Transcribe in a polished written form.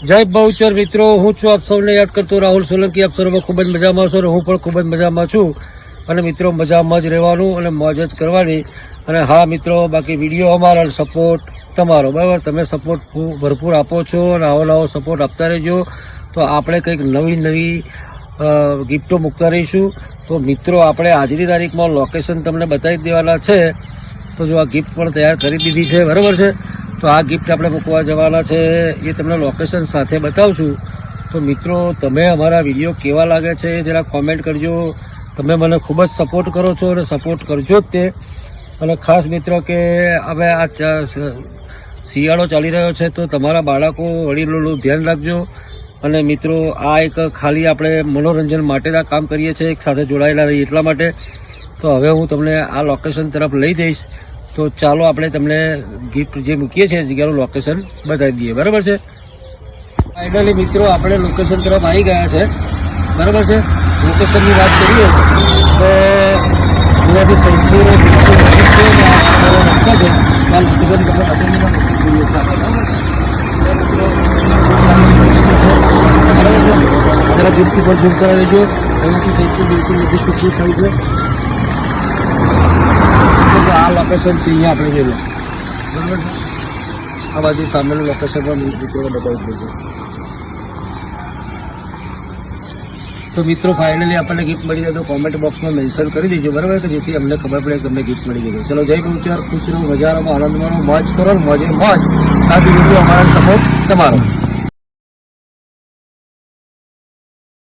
જય બહુચર મિત્રો, હું છું આપ સૌને યાદ કરતો રાહુલ સોલંકી. આપ સર્વ ખૂબ જ મજામાં છો અને હું પણ ખૂબ જ મજામાં છું. અને મિત્રો મજામાં જ રહેવાનું અને મોજ જ કરવાની. અને હા મિત્રો, બાકી વિડીયો અમારા સપોર્ટ તમારો, બરાબર. તમે સપોર્ટ ભરપૂર આપો છો અને આવો સપોર્ટ આપતા રહેજો. તો આપણે કંઈક નવી ગિફ્ટો મૂકતા રહીશું. તો મિત્રો આપણે આજની તારીખમાં લોકેશન તમને બતાવી દેવાના છે. તો જો આ ગિફ્ટ પણ તૈયાર કરી દીધી છે, બરાબર છે. તો આ ગિફ્ટ આપણે મૂકવા જવાના છે, એ તમને લોકેશન સાથે બતાવશું. તો મિત્રો તમે અમારા વિડીયો કેવા લાગે છે એ જરા કોમેન્ટ કરજો. તમે મને ખૂબ જ સપોર્ટ કરો છો અને સપોર્ટ કરજો જ તે. અને ખાસ મિત્રો કે હવે આ શિયાળો ચાલી રહ્યો છે, તો તમારા બાળકો વડીલોનું ધ્યાન રાખજો. અને મિત્રો આ એક ખાલી આપણે મનોરંજન માટે આ કામ કરીએ છીએ, એક સાથે જોડાયેલા રહીએ એટલા માટે. તો હવે હું તમને આ લોકેશન તરફ લઈ જઈશ. તો ચાલો આપણે તમને ગિફ્ટ જે મૂકીએ છીએ જગ્યાનું લોકેશન બતાવી દઈએ, બરાબર છે. ફાઇનલી મિત્રો આપણે લોકેશન તરફ આવી ગયા છે, બરાબર છે. લોકેશનની વાત કરીએ તો અહીંયાથી સૌથી જરા ગિફ્ટ પર ઝૂમ કરાવી દેજો. અહીંયાથી સૌથી બિલકુલ નજીક થાય છે. આ લોકેશન છે, અહીંયા આપણે જોઈ લો, બરાબર છે. આ બાજુ સામેનું લોકેશન પણ મિત્રો બતાવી દેજો. તો મિત્રો ફાઇનલી આપણને ગિફ્ટ મળી જાય તો કોમેન્ટ બોક્સમાં મેન્શન કરી દેજો, બરાબર, કે જેથી અમને ખબર પડે કે તમને ગિફ્ટ મળી ગઈ. ચલો જય ગુરુચાર, ખુશ રહો, મજા રહો, આનંદ માણો, મોજ કરો, મોજે મોજ. આ વિડીયો અમારા સપોર્ટ તમારો.